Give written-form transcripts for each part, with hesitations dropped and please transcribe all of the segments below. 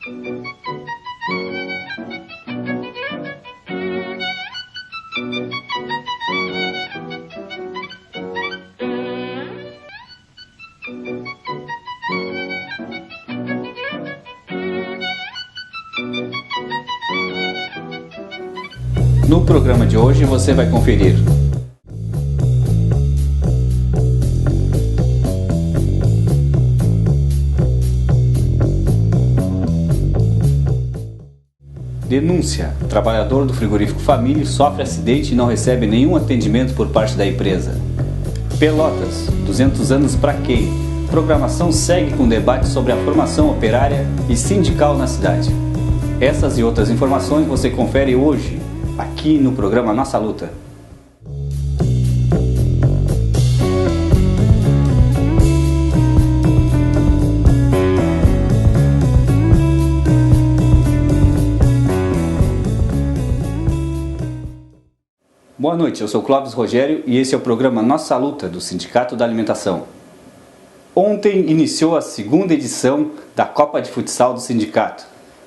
No programa de hoje você vai conferir: denúncia: trabalhador do frigorífico Família sofre acidente e não recebe nenhum atendimento por parte da empresa. Pelotas, 200 anos para quem? Programação segue com debate sobre a formação operária e sindical na cidade. Essas e outras informações você confere hoje, aqui no programa Nossa Luta. Boa noite, eu sou Clóvis Rogério e esse é o programa Nossa Luta, do Sindicato da Alimentação. Ontem iniciou a segunda edição da Copa de Futsal do Sindicato,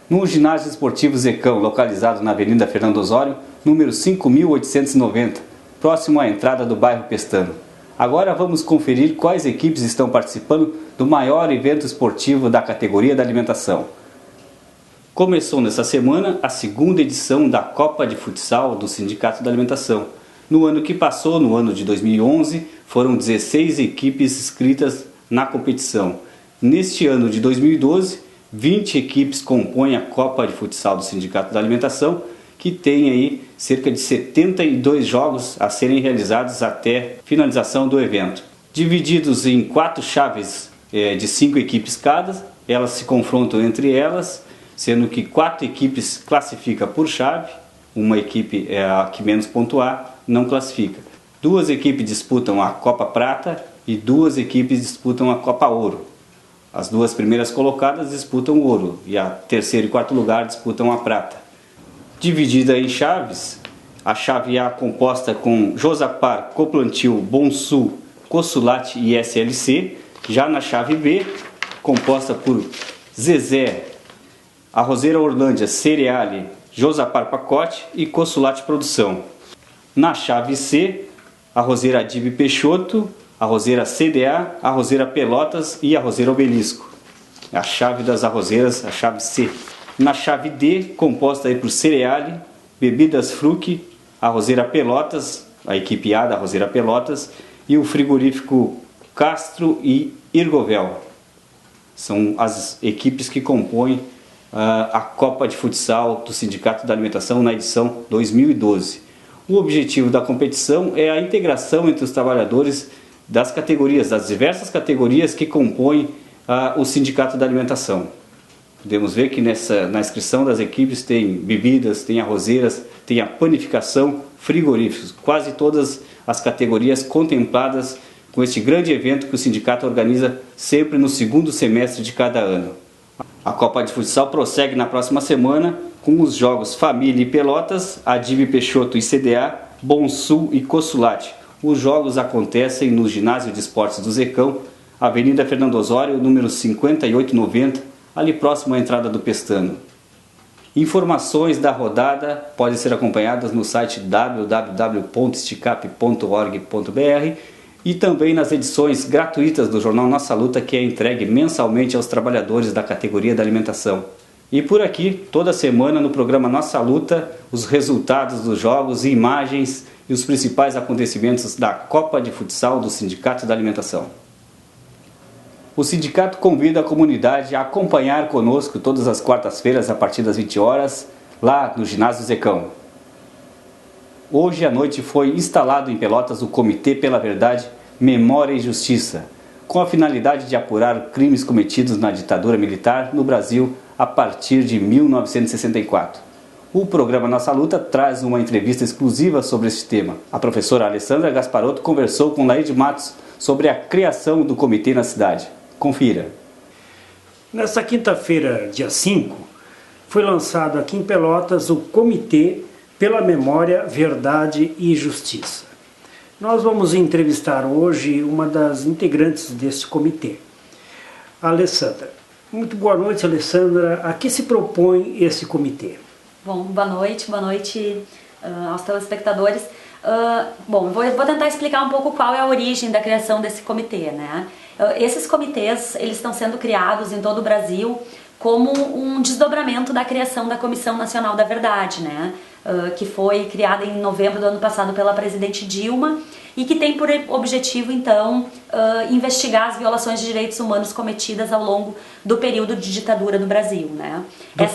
no ginásio esportivo Zecão, localizado na Avenida Fernando Osório, número 5890, próximo à entrada do bairro Pestano. Agora vamos conferir quais equipes estão participando do maior evento esportivo da categoria da alimentação. Começou nessa semana a segunda edição da Copa de Futsal do Sindicato da Alimentação. No ano que passou, no ano de 2011, foram 16 equipes inscritas na competição. Neste ano de 2012, 20 equipes compõem a Copa de Futsal do Sindicato da Alimentação, que tem aí cerca de 72 jogos a serem realizados até finalização do evento. Divididos em 4 chaves de 5 equipes cada, elas se confrontam entre elas, sendo que 4 equipes classificam por chave, uma equipe é a que menos pontuar, não classifica. 2 equipes disputam a Copa Prata e 2 equipes disputam a Copa Ouro. As 2 primeiras colocadas disputam o ouro e a terceiro e quarto lugar disputam a prata. Dividida em chaves, a chave A composta com Josapar, Coplantil, Bonsul, Consulate e SLC. Já na chave B, composta por Zezé, Arrozeira Orlândia, Cereale, Josapar Pacote e Consulate Produção. Na chave C, Arrozeira Adib Peixoto, Arrozeira CDA, Arrozeira Pelotas e Arrozeira Obelisco. A chave das arrozeiras, a chave C. Na chave D, composta aí por Cereale, Bebidas Fruc, Arrozeira Pelotas, a equipe A da Arrozeira Pelotas, e o frigorífico Castro e Irgovel. São as equipes que compõem a Copa de Futsal do Sindicato da Alimentação na edição 2012. O objetivo da competição é a integração entre os trabalhadores das categorias, das diversas categorias que compõem o Sindicato da Alimentação. Podemos ver que na inscrição das equipes tem bebidas, tem arrozeiras, tem a panificação, frigoríficos, quase todas as categorias contempladas com este grande evento que o sindicato organiza sempre no segundo semestre de cada ano. A Copa de Futsal prossegue na próxima semana com os jogos Família e Pelotas, Adib Peixoto e CDA, Bonsul e Consulate. Os jogos acontecem no Ginásio de Esportes do Zecão, Avenida Fernando Osório, número 5890, ali próximo à entrada do Pestano. Informações da rodada podem ser acompanhadas no site www.esticap.org.br e também nas edições gratuitas do jornal Nossa Luta, que é entregue mensalmente aos trabalhadores da categoria da alimentação. E por aqui, toda semana no programa Nossa Luta, os resultados dos jogos, imagens e os principais acontecimentos da Copa de Futsal do Sindicato da Alimentação. O sindicato convida a comunidade a acompanhar conosco todas as quartas-feiras a partir das 20 horas, lá no Ginásio Zecão. Hoje à noite foi instalado em Pelotas o Comitê pela Verdade, Memória e Justiça, com a finalidade de apurar crimes cometidos na ditadura militar no Brasil a partir de 1964. O programa Nossa Luta traz uma entrevista exclusiva sobre este tema. A professora Alessandra Gasparotto conversou com Laide Matos sobre a criação do comitê na cidade. Confira. Nesta quinta-feira, dia 5, foi lançado aqui em Pelotas o Comitê pela Memória, Verdade e Justiça. Nós vamos entrevistar hoje uma das integrantes desse comitê, a Alessandra. Muito boa noite, Alessandra. A que se propõe esse comitê? Bom, boa noite aos telespectadores. Bom, vou tentar explicar um pouco qual é a origem da criação desse comitê, né? Esses comitês, eles estão sendo criados em todo o Brasil como um desdobramento da criação da Comissão Nacional da Verdade, né? Que foi criada em novembro do ano passado pela presidente Dilma e que tem por objetivo, então, investigar as violações de direitos humanos cometidas ao longo do período de ditadura do Brasil, né?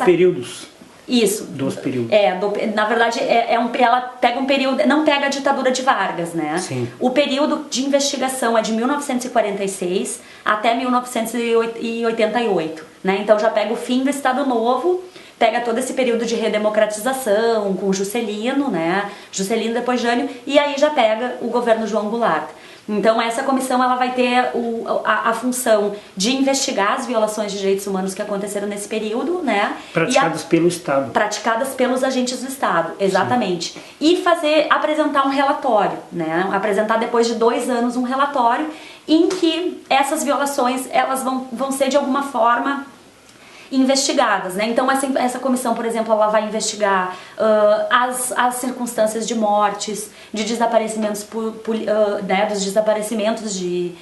Períodos. Isso. Dos períodos. Na verdade, ela pega um período, não pega a ditadura de Vargas, né? Sim. O período de investigação é de 1946 até 1988, né? Então já pega o fim do Estado Novo, pega todo esse período de redemocratização com Juscelino, né? Juscelino, depois Jânio, e aí já pega o governo João Goulart. Então essa comissão ela vai ter a função de investigar as violações de direitos humanos que aconteceram nesse período, né? Praticadas pelo Estado. Praticadas pelos agentes do Estado, exatamente. Sim. E apresentar um relatório, né? Apresentar depois de 2 anos um relatório em que essas violações elas vão ser de alguma forma investigadas, né? Então essa comissão, por exemplo, ela vai investigar as circunstâncias de mortes, de desaparecimentos, né, dos desaparecimentos de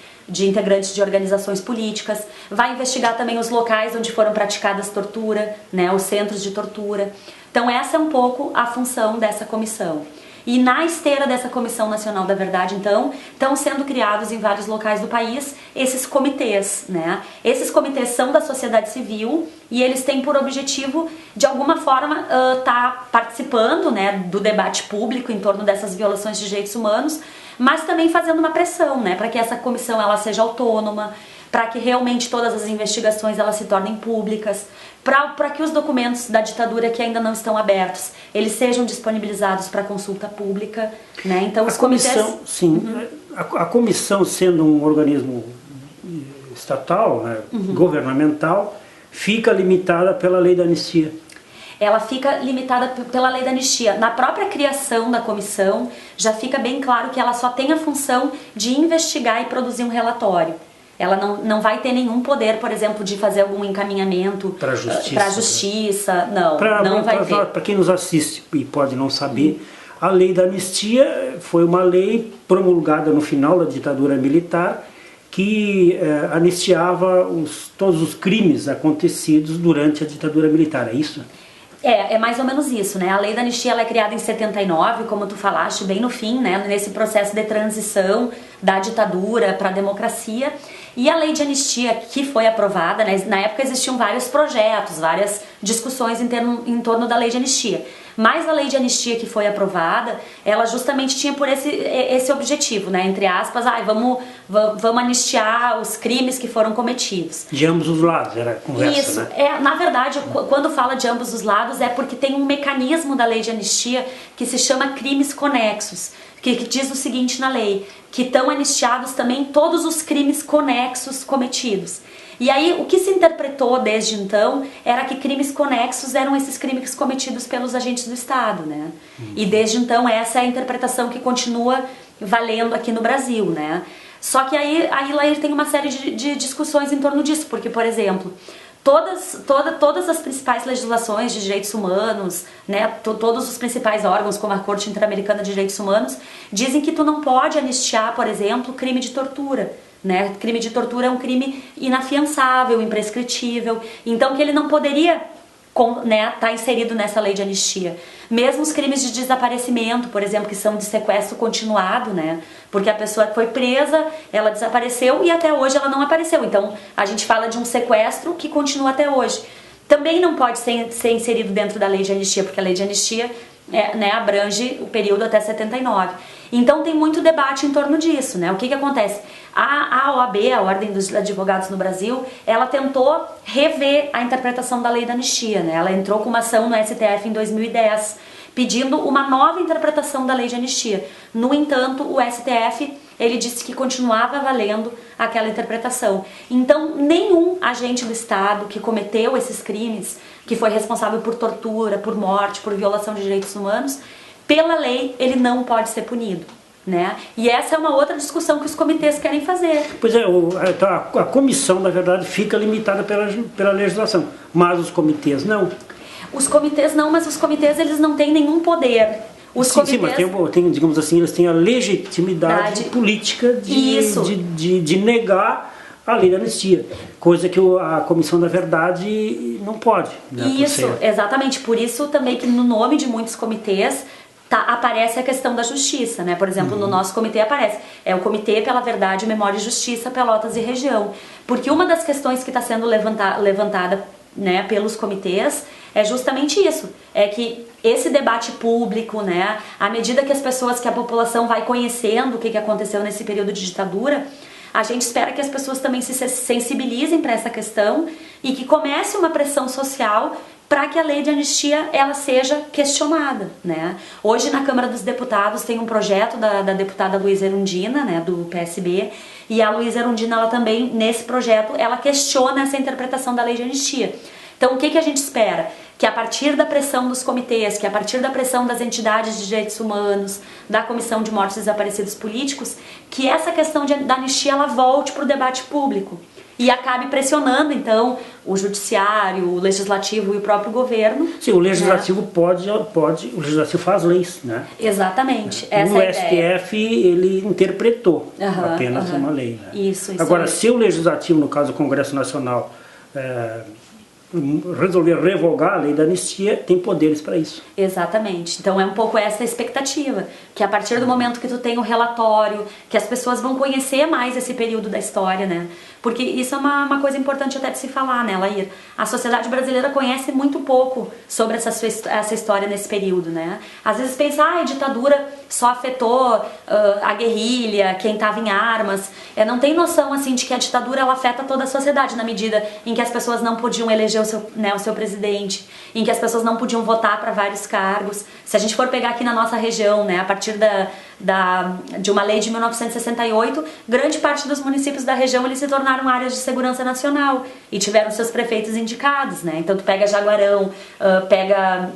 integrantes de organizações políticas, vai investigar também os locais onde foram praticadas tortura, né, os centros de tortura. Então essa é um pouco a função dessa comissão. E na esteira dessa Comissão Nacional da Verdade, então, estão sendo criados em vários locais do país esses comitês, né? Esses comitês são da sociedade civil e eles têm por objetivo, de alguma forma, estar participando, né, do debate público em torno dessas violações de direitos humanos, mas também fazendo uma pressão, né, para que essa comissão ela seja autônoma, para que realmente todas as investigações elas se tornem públicas, para que os documentos da ditadura que ainda não estão abertos, eles sejam disponibilizados para consulta pública, né? Então os comissão, sim, a comissão sendo um organismo estatal, né, governamental, fica limitada pela lei da anistia. Ela fica limitada pela lei da anistia. Na própria criação da comissão, já fica bem claro que ela só tem a função de investigar e produzir um relatório. Ela não vai ter nenhum poder, por exemplo, de fazer algum encaminhamento para a justiça. Não vai ter. Para quem nos assiste e pode não saber, a lei da anistia foi uma lei promulgada no final da ditadura militar que anistiava todos os crimes acontecidos durante a ditadura militar, é isso? É mais ou menos isso, né? A lei da anistia ela é criada em 79, como tu falaste, bem no fim, né? Nesse processo de transição da ditadura para a democracia. E a lei de anistia que foi aprovada, né? Na época existiam vários projetos, várias discussões em torno da lei de anistia. Mas a lei de anistia que foi aprovada, ela justamente tinha por esse objetivo, né? Entre aspas, vamos anistiar os crimes que foram cometidos. De ambos os lados, era a conversa, isso, né? Na verdade, quando fala de ambos os lados, é porque tem um mecanismo da lei de anistia que se chama crimes conexos, que diz o seguinte na lei, que estão anistiados também todos os crimes conexos cometidos. E aí, o que se interpretou desde então era que crimes conexos eram esses crimes cometidos pelos agentes do Estado, né? E desde então, essa é a interpretação que continua valendo aqui no Brasil, né? Só que aí lá ele tem uma série de discussões em torno disso, porque, por exemplo, todas as principais legislações de direitos humanos, né, todos os principais órgãos, como a Corte Interamericana de Direitos Humanos, dizem que tu não pode anistiar, por exemplo, crime de tortura. Né? Crime de tortura é um crime inafiançável, imprescritível, então que ele não poderia tá inserido nessa lei de anistia. Mesmo os crimes de desaparecimento, por exemplo, que são de sequestro continuado, né? Porque a pessoa foi presa, ela desapareceu e até hoje ela não apareceu. Então a gente fala de um sequestro que continua até hoje. Também não pode ser inserido dentro da lei de anistia, porque a lei de anistia abrange o período até 79. Então tem muito debate em torno disso, né? O que acontece? A OAB, a Ordem dos Advogados no Brasil, ela tentou rever a interpretação da lei da anistia, né? Ela entrou com uma ação no STF em 2010, pedindo uma nova interpretação da lei de anistia. No entanto, o STF, ele disse que continuava valendo aquela interpretação. Então, nenhum agente do Estado que cometeu esses crimes, que foi responsável por tortura, por morte, por violação de direitos humanos, pela lei, ele não pode ser punido. né? E essa é uma outra discussão que os comitês querem fazer. Pois é, a comissão, na verdade, fica limitada pela legislação, mas os comitês não. Os comitês não, mas os comitês eles não têm nenhum poder. Os Sim, comitês... mas tem, digamos assim, eles têm a legitimidade política de negar a lei da anistia, coisa que a Comissão da Verdade não pode. Né, isso, exatamente. Por isso também que no nome de muitos comitês aparece a questão da justiça, né? Por exemplo, no nosso comitê aparece, é o Comitê pela Verdade, Memória e Justiça, Pelotas e Região. Porque uma das questões que está sendo levantada, né, pelos comitês é justamente isso, é que esse debate público, né, à medida que a população vai conhecendo o que aconteceu nesse período de ditadura, a gente espera que as pessoas também se sensibilizem para essa questão e que comece uma pressão social para que a lei de anistia ela seja questionada, né? Hoje na Câmara dos Deputados tem um projeto da deputada Luísa Erundina, né, do PSB, e a Luísa Erundina ela também nesse projeto ela questiona essa interpretação da lei de anistia. Então o que a gente espera? Que a partir da pressão dos comitês, que a partir da pressão das entidades de direitos humanos, da Comissão de Mortos e Desaparecidos Políticos, que essa questão da anistia ela volte para o debate público e acabe pressionando, então, o judiciário, o legislativo e o próprio governo. Sim, o legislativo, né, o legislativo faz leis, né? Exatamente, essa o é a ideia. STF, ele interpretou apenas uma lei. Né? Isso Agora, aí. se o legislativo, no caso do Congresso Nacional, resolver revogar a lei da anistia, tem poderes para isso. Exatamente. Então é um pouco essa a expectativa, que a partir do momento que tu tem o relatório, que as pessoas vão conhecer mais esse período da história, né? Porque isso é uma coisa importante até de se falar, né, Lair? A sociedade brasileira conhece muito pouco sobre essa história nesse período, né? Às vezes pensa, a ditadura só afetou a guerrilha, quem estava em armas. Não tem noção, assim, de que a ditadura ela afeta toda a sociedade, na medida em que as pessoas não podiam eleger o seu presidente, em que as pessoas não podiam votar para vários cargos. Se a gente for pegar aqui na nossa região, né, a partir de uma lei de 1968, grande parte dos municípios da região eles se tornaram áreas de segurança nacional e tiveram seus prefeitos indicados, né? Então tu pega Jaguarão, pega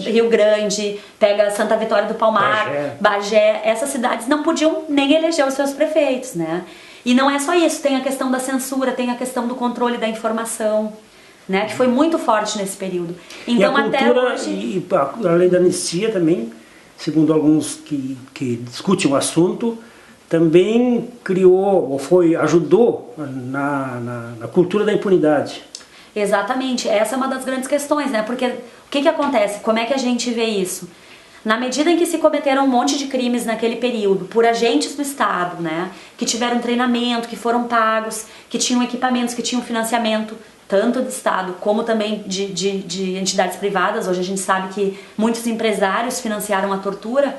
Rio Grande, pega Santa Vitória do Palmar, Bagé, essas cidades não podiam nem eleger os seus prefeitos, né? E não é só isso, tem a questão da censura, tem a questão do controle da informação, né? Que foi muito forte nesse período. Então, e a cultura e a lei da anistia também, segundo alguns que discutem o assunto, também criou ou ajudou na cultura da impunidade. Exatamente, essa é uma das grandes questões, né? Porque o que acontece? Como é que a gente vê isso? Na medida em que se cometeram um monte de crimes naquele período por agentes do Estado, né? Que tiveram treinamento, que foram pagos, que tinham equipamentos, que tinham financiamento, tanto do Estado como também de entidades privadas. Hoje a gente sabe que muitos empresários financiaram a tortura.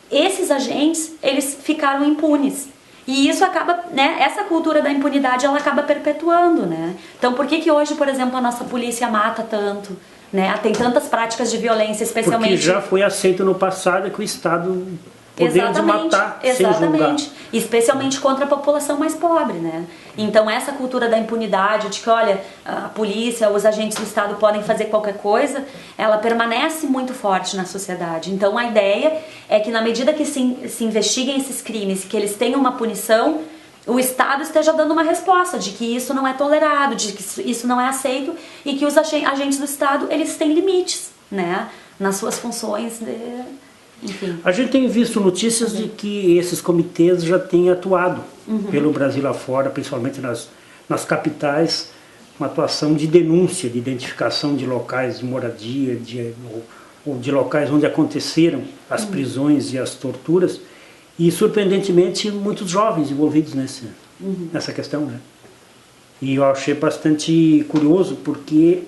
Esses agentes, eles ficaram impunes. E isso acaba, né, essa cultura da impunidade, ela acaba perpetuando, né? Então por que hoje, por exemplo, a nossa polícia mata tanto, né? Tem tantas práticas de violência, especialmente... Porque já foi aceito no passado que o Estado poderia matar sem julgar. Especialmente contra a população mais pobre, né? Então essa cultura da impunidade, de que olha, a polícia, os agentes do Estado podem fazer qualquer coisa, ela permanece muito forte na sociedade. Então a ideia é que na medida que se investiguem esses crimes, que eles tenham uma punição, o Estado esteja dando uma resposta de que isso não é tolerado, de que isso não é aceito e que os agentes do Estado, eles têm limites, né? Nas suas funções Enfim. A gente tem visto notícias de que esses comitês já têm atuado pelo Brasil afora, principalmente nas capitais, uma atuação de denúncia, de identificação de locais de moradia, ou de locais onde aconteceram as prisões e as torturas, e surpreendentemente muitos jovens envolvidos nessa questão, né? E eu achei bastante curioso porque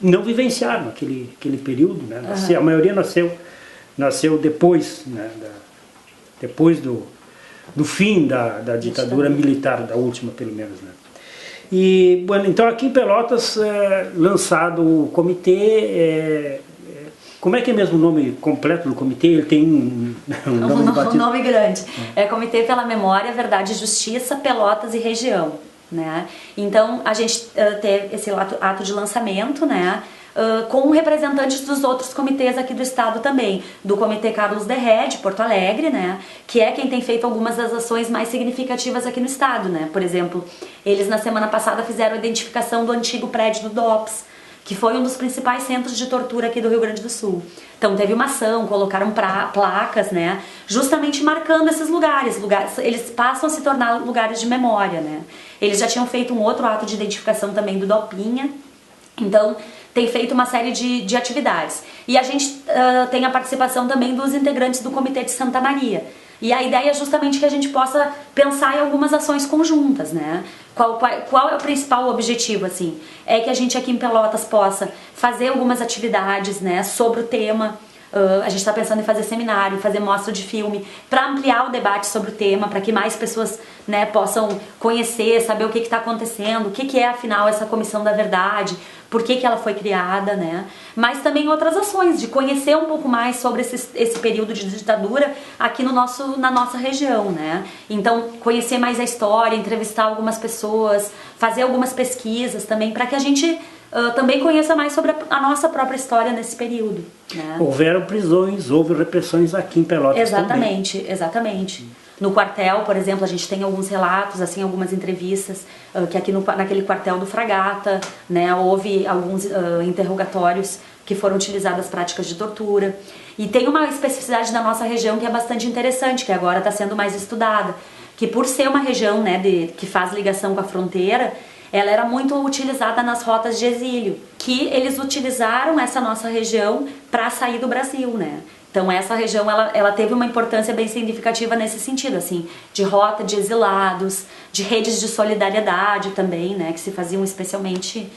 não vivenciaram aquele período, né? A maioria nasceu depois, né, depois do fim da ditadura militar, da última pelo menos, né? E, bueno, então aqui em Pelotas, lançado o comitê, como é que é mesmo o nome completo do comitê? Ele tem um nome grande. É Comitê pela Memória, Verdade e Justiça, Pelotas e Região. né? Então a gente teve esse ato de lançamento, né? Com representantes dos outros comitês aqui do estado também, do Comitê Carlos Derré, de Porto Alegre, né, que é quem tem feito algumas das ações mais significativas aqui no estado, né. Por exemplo, eles na semana passada fizeram a identificação do antigo prédio do DOPS, que foi um dos principais centros de tortura aqui do Rio Grande do Sul. Então teve uma ação, colocaram placas, né, justamente marcando esses lugares, eles passam a se tornar lugares de memória, né. Eles já tinham feito um outro ato de identificação também do Dopinha, então tem feito uma série de atividades. E a gente tem a participação também dos integrantes do Comitê de Santa Maria. E a ideia é justamente que a gente possa pensar em algumas ações conjuntas, né? Qual é o principal objetivo, assim? É que a gente aqui em Pelotas possa fazer algumas atividades, né, sobre o tema. A gente está pensando em fazer seminário, fazer mostra de filme, para ampliar o debate sobre o tema, para que mais pessoas, né, possam conhecer, saber o que está acontecendo, o que é afinal essa Comissão da Verdade, por que ela foi criada, né? Mas também outras ações, de conhecer um pouco mais sobre esse período de ditadura aqui na nossa região, né? Então, conhecer mais a história, entrevistar algumas pessoas, fazer algumas pesquisas também, para que a gente também conheça mais sobre a nossa própria história nesse período, né? Houveram prisões, houve repressões aqui em Pelotas exatamente, também. Exatamente. No quartel, por exemplo, a gente tem alguns relatos, assim, algumas entrevistas, que aqui naquele quartel do Fragata, né, houve alguns interrogatórios que foram utilizadas práticas de tortura. E tem uma especificidade da nossa região que é bastante interessante, que agora está sendo mais estudada, que por ser uma região, né, que faz ligação com a fronteira, ela era muito utilizada nas rotas de exílio, que eles utilizaram essa nossa região para sair do Brasil, né? Então essa região ela teve uma importância bem significativa nesse sentido, assim, de rota de exilados, de redes de solidariedade também, né, que se faziam especialmente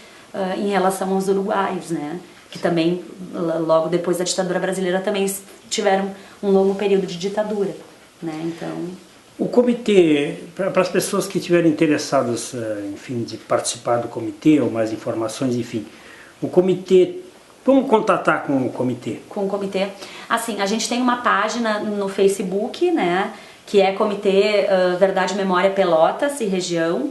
em relação aos uruguaios, né, que também logo depois da ditadura brasileira também tiveram um longo período de ditadura, né? Então o comitê, para as pessoas que estiverem interessadas, enfim, de participar do comitê ou mais informações, enfim, o comitê, como contatar com o comitê? Com o comitê, assim, a gente tem uma página no Facebook, né, que é Comitê Verdade, Memória, Pelotas e Região.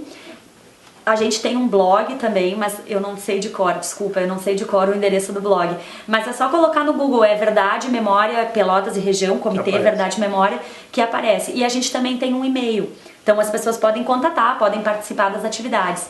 A gente tem um blog também, mas eu não sei de cor, desculpa, eu não sei de cor o endereço do blog. Mas é só colocar no Google, é Verdade, Memória, Pelotas e Região, Comitê Verdade, Memória, que aparece. E a gente também tem um e-mail, então as pessoas podem contatar, podem participar das atividades.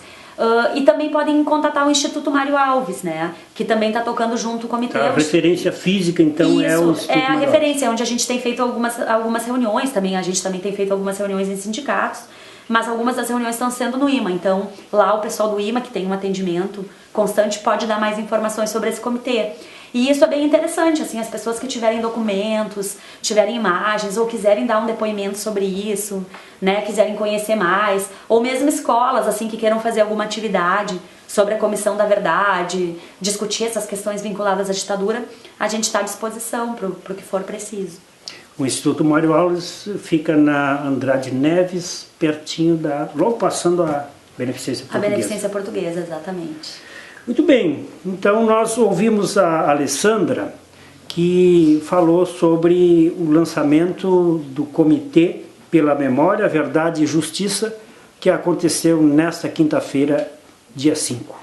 E também podem contatar o Instituto Mário Alves, né, que também está tocando junto com o comitê. A referência física, então, isso, é o Instituto é a Mário referência, onde a gente tem feito algumas reuniões também, a gente também tem feito algumas reuniões em sindicatos, mas algumas das reuniões estão sendo no IMA, então lá o pessoal do IMA, que tem um atendimento constante, pode dar mais informações sobre esse comitê. E isso é bem interessante, assim, as pessoas que tiverem documentos, tiverem imagens, ou quiserem dar um depoimento sobre isso, né, quiserem conhecer mais, ou mesmo escolas, assim, que queiram fazer alguma atividade sobre a Comissão da Verdade, discutir essas questões vinculadas à ditadura, a gente está à disposição para o que for preciso. O Instituto Mário Alves fica na Andrade Neves, pertinho logo passando a Beneficência Portuguesa. A Beneficência Portuguesa, exatamente. Muito bem, então nós ouvimos a Alessandra, que falou sobre o lançamento do Comitê pela Memória, Verdade e Justiça, que aconteceu nesta quinta-feira, dia 5.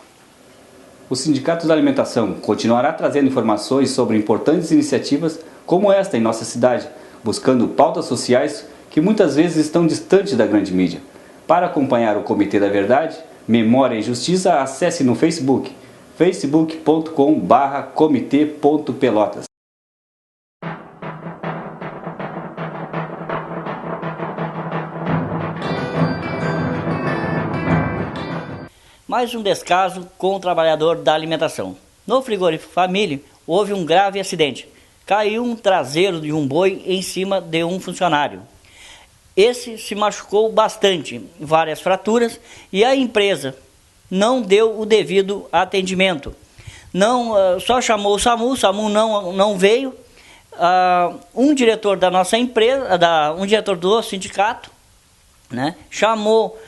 O Sindicato da Alimentação continuará trazendo informações sobre importantes iniciativas como esta em nossa cidade, buscando pautas sociais que muitas vezes estão distantes da grande mídia. Para acompanhar o Comitê da Verdade, Memória e Justiça, acesse no Facebook, facebook.com/comitê.pelotas. Mais um descaso com o trabalhador da alimentação. No frigorífico Família, houve um grave acidente. Caiu um traseiro de um boi em cima de um funcionário. Esse se machucou bastante, várias fraturas, e a empresa não deu o devido atendimento. Só chamou o SAMU não veio. Um diretor da nossa empresa, um diretor do sindicato, né, chamou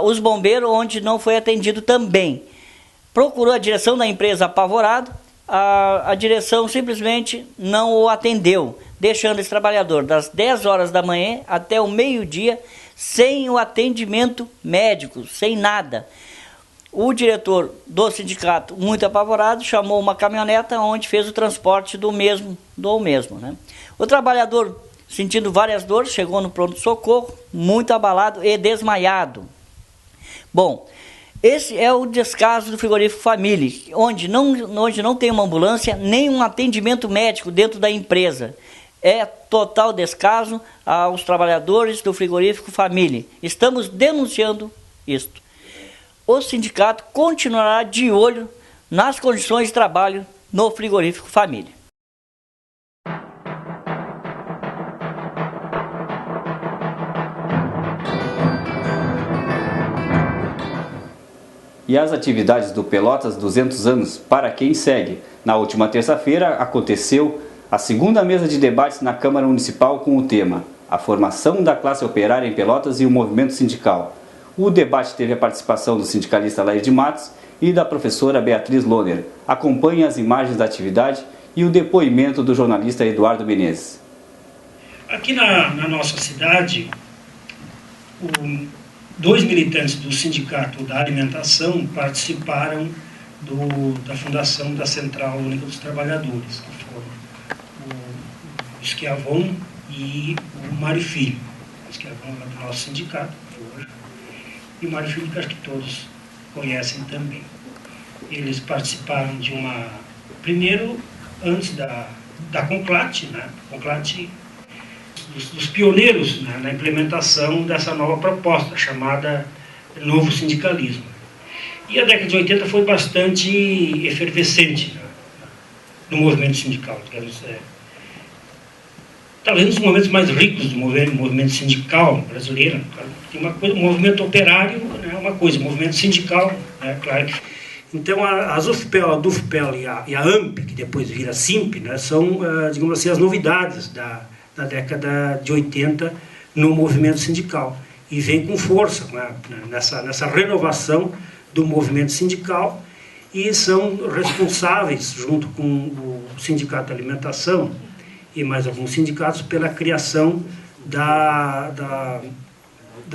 os bombeiros, onde não foi atendido também. Procurou a direção da empresa apavorado, a direção simplesmente não o atendeu, deixando esse trabalhador das 10 horas da manhã até o meio-dia sem o atendimento médico, sem nada. O diretor do sindicato, muito apavorado, chamou uma caminhoneta onde fez o transporte do mesmo. Né? O trabalhador, sentindo várias dores, chegou no pronto-socorro, muito abalado e desmaiado. Bom, esse é o descaso do frigorífico Família, onde não tem uma ambulância, nem um atendimento médico dentro da empresa. É total descaso aos trabalhadores do frigorífico Família. Estamos denunciando isto. O sindicato continuará de olho nas condições de trabalho no frigorífico Família. E as atividades do Pelotas 200 anos para quem segue. Na última terça-feira aconteceu a segunda mesa de debates na Câmara Municipal com o tema A formação da classe operária em Pelotas e o movimento sindical. O debate teve a participação do sindicalista Laís de Matos e da professora Beatriz Lohner. Acompanhe as imagens da atividade e o depoimento do jornalista Eduardo Menezes. Aqui na nossa cidade, dois militantes do Sindicato da Alimentação participaram da fundação da Central Única dos Trabalhadores, que foram o Esquiavon e o Mário Filho. O Esquiavon é do nosso sindicato, hoje, e o Mário Filho, que acho que todos conhecem também. Eles participaram de primeiro, antes da Conclat, né? Conclat, dos pioneiros, né, na implementação dessa nova proposta, chamada Novo Sindicalismo. E a década de 80 foi bastante efervescente, né, no movimento sindical. Talvez um dos momentos mais ricos do movimento sindical brasileiro. Tem uma coisa, o movimento operário é uma coisa, o movimento sindical, né, claro que... Então, as UFPEL, a DUFPEL e a AMP, que depois vira SIMP, né, são, digamos assim, as novidades da década de 80 no movimento sindical. E vem com força, né, nessa renovação do movimento sindical, e são responsáveis, junto com o Sindicato da Alimentação e mais alguns sindicatos, pela criação da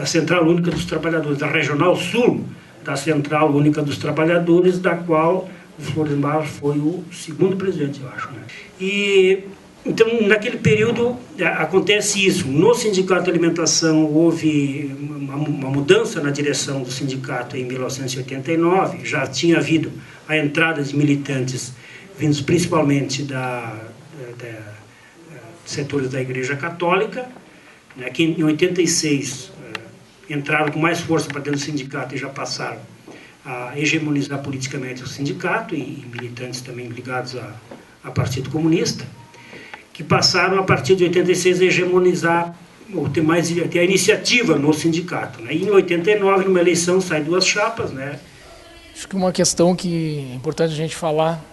Central Única dos Trabalhadores, da Regional Sul da Central Única dos Trabalhadores, da qual o Floresmar foi o segundo presidente, eu acho. Né? E, então, naquele período, acontece isso. No Sindicato de Alimentação houve uma mudança na direção do sindicato em 1989. Já tinha havido a entrada de militantes vindos principalmente de setores da Igreja Católica, né, que em 86 entraram com mais força para dentro do sindicato e já passaram a hegemonizar politicamente o sindicato, e militantes também ligados a Partido Comunista, que passaram a partir de 86 a hegemonizar, ou ter a iniciativa no sindicato. Né? E em 89, numa eleição, saem duas chapas. Né? Acho que uma questão que é importante a gente falar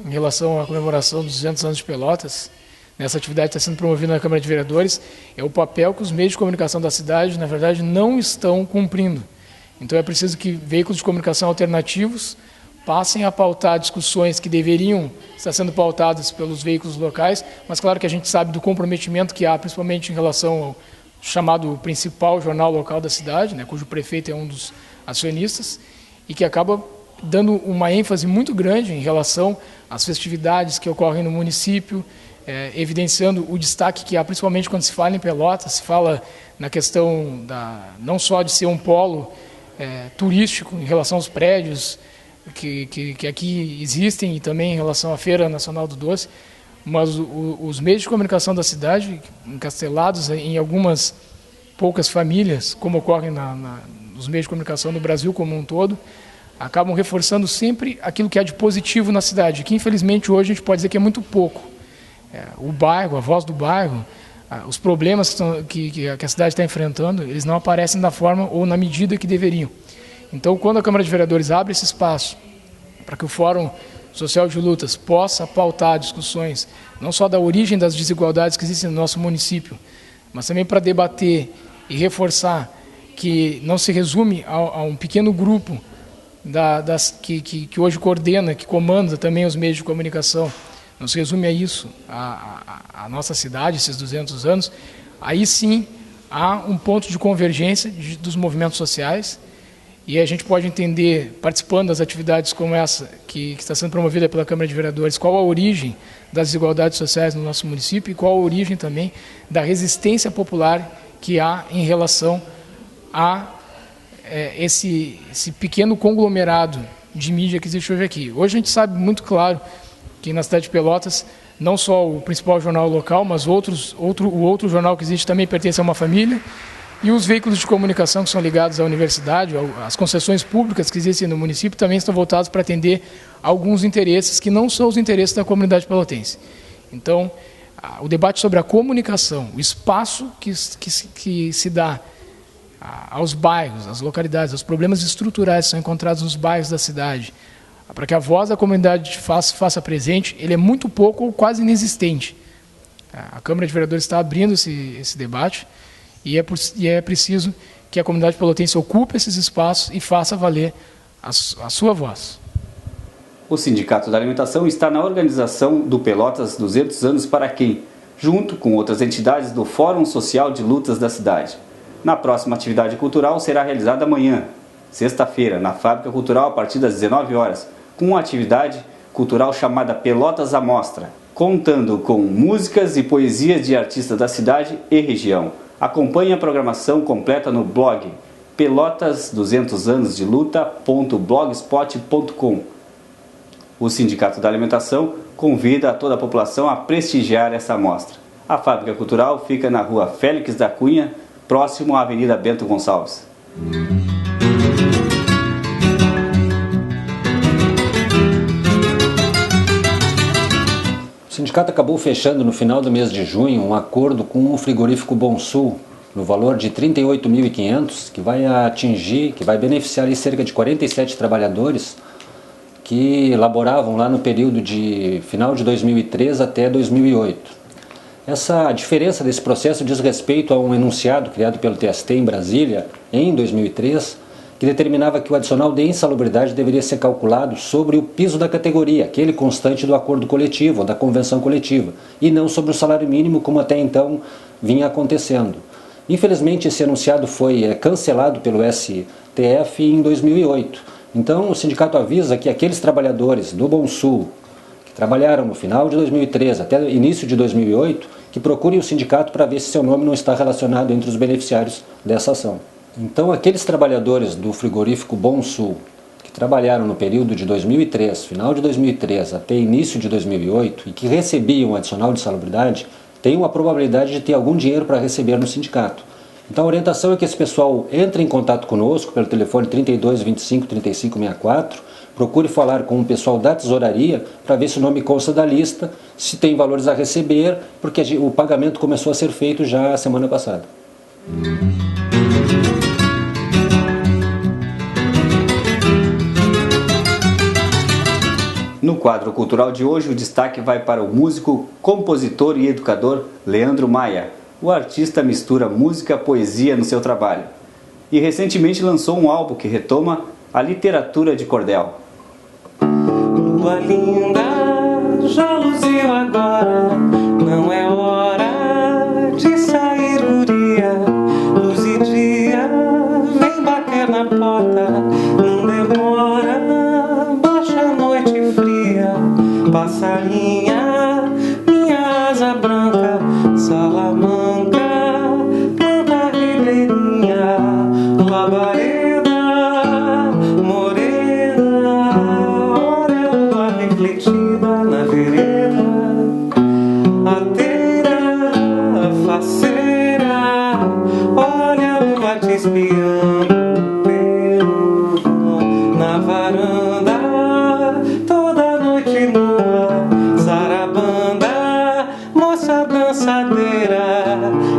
em relação à comemoração dos 200 anos de Pelotas, nessa atividade que está sendo promovida na Câmara de Vereadores, é o papel que os meios de comunicação da cidade, na verdade, não estão cumprindo. Então é preciso que veículos de comunicação alternativos passem a pautar discussões que deveriam estar sendo pautadas pelos veículos locais, mas claro que a gente sabe do comprometimento que há, principalmente em relação ao chamado principal jornal local da cidade, né, cujo prefeito é um dos acionistas, e que acaba dando uma ênfase muito grande em relação às festividades que ocorrem no município, evidenciando o destaque que há, principalmente quando se fala em Pelotas, se fala na questão não só de ser um polo turístico em relação aos prédios que aqui existem e também em relação à Feira Nacional do Doce, mas os meios de comunicação da cidade, encastelados em algumas poucas famílias, como ocorre nos meios de comunicação no Brasil como um todo, acabam reforçando sempre aquilo que há de positivo na cidade, que infelizmente hoje a gente pode dizer que é muito pouco. O bairro, a voz do bairro, os problemas que a cidade está enfrentando, eles não aparecem da forma ou na medida que deveriam. Então, quando a Câmara de Vereadores abre esse espaço para que o Fórum Social de Lutas possa pautar discussões, não só da origem das desigualdades que existem no nosso município, mas também para debater e reforçar que não se resume a um pequeno grupo que hoje coordena, que comanda também os meios de comunicação, não se resume a isso, a nossa cidade, esses 200 anos, aí sim há um ponto de convergência dos movimentos sociais, e a gente pode entender, participando das atividades como essa, que está sendo promovida pela Câmara de Vereadores, qual a origem das desigualdades sociais no nosso município e qual a origem também da resistência popular que há em relação a esse pequeno conglomerado de mídia que existe hoje aqui. Hoje a gente sabe muito claro que na cidade de Pelotas, não só o principal jornal local, mas o outro jornal que existe também pertence a uma família, e os veículos de comunicação que são ligados à universidade, as concessões públicas que existem no município também estão voltados para atender alguns interesses que não são os interesses da comunidade pelotense. Então, o debate sobre a comunicação, o espaço que se dá aos bairros, às localidades, aos problemas estruturais que são encontrados nos bairros da cidade, para que a voz da comunidade faça presente, ele é muito pouco ou quase inexistente. A Câmara de Vereadores está abrindo esse debate, e é preciso que a comunidade pelotense ocupe esses espaços e faça valer a sua voz. O Sindicato da Alimentação está na organização do Pelotas 200 anos para quem, junto com outras entidades do Fórum Social de Lutas da cidade. Na próxima atividade cultural será realizada amanhã, sexta-feira, na Fábrica Cultural a partir das 19 horas, com uma atividade cultural chamada Pelotas à Mostra, contando com músicas e poesias de artistas da cidade e região. Acompanhe a programação completa no blog pelotas200anosdeluta.blogspot.com. O Sindicato da Alimentação convida a toda a população a prestigiar essa mostra. A Fábrica Cultural fica na rua Félix da Cunha, próximo à Avenida Bento Gonçalves. O sindicato acabou fechando no final do mês de junho um acordo com o frigorífico Bonsul, no valor de R$ 38.500, que vai beneficiar ali cerca de 47 trabalhadores que laboravam lá no período de final de 2003 até 2008. A diferença desse processo diz respeito a um enunciado criado pelo TST em Brasília, em 2003, que determinava que o adicional de insalubridade deveria ser calculado sobre o piso da categoria, aquele constante do acordo coletivo, ou da convenção coletiva, e não sobre o salário mínimo, como até então vinha acontecendo. Infelizmente, esse enunciado foi cancelado pelo STF em 2008. Então, o sindicato avisa que aqueles trabalhadores do Bonsul, que trabalharam no final de 2013 até o início de 2008, que procurem o sindicato para ver se seu nome não está relacionado entre os beneficiários dessa ação. Então, aqueles trabalhadores do frigorífico Bonsul, que trabalharam no período de 2003, final de 2003 até início de 2008, e que recebiam o adicional de salubridade, têm uma probabilidade de ter algum dinheiro para receber no sindicato. Então, a orientação é que esse pessoal entre em contato conosco pelo telefone 32 25 35 64, procure falar com o pessoal da tesouraria para ver se o nome consta da lista, se tem valores a receber, porque o pagamento começou a ser feito já a semana passada. No quadro cultural de hoje, o destaque vai para o músico, compositor e educador Leandro Maia. O artista mistura música e poesia no seu trabalho. E recentemente lançou um álbum que retoma a literatura de cordel. Lua linda, já luziu agora, não é hora de sair, guria. Luz e dia, vem bater na porta, não demora, baixa a noite fria. Passarinha, minha asa branca, Salamanca, planta ribeirinha, labareda, morena, olha a lua refletida na vereda, ateira, faceira, olha a lua te espiando pelo vão, na varanda, toda noite nua, sarabanda, moça dançadeira,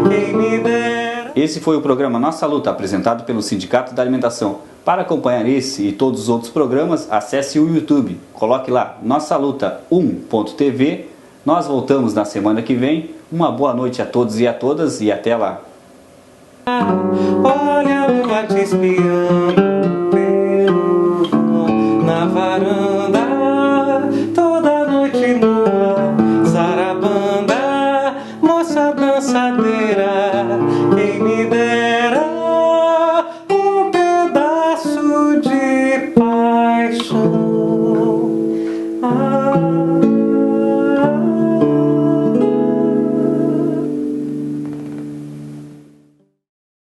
quem me dera. Esse foi o programa Nossa Luta, apresentado pelo Sindicato da Alimentação. Para acompanhar esse e todos os outros programas, acesse o YouTube. Coloque lá Nossa Luta 1.tv. Nós voltamos na semana que vem. Uma boa noite a todos e a todas e até lá. Olha a lua te espiando.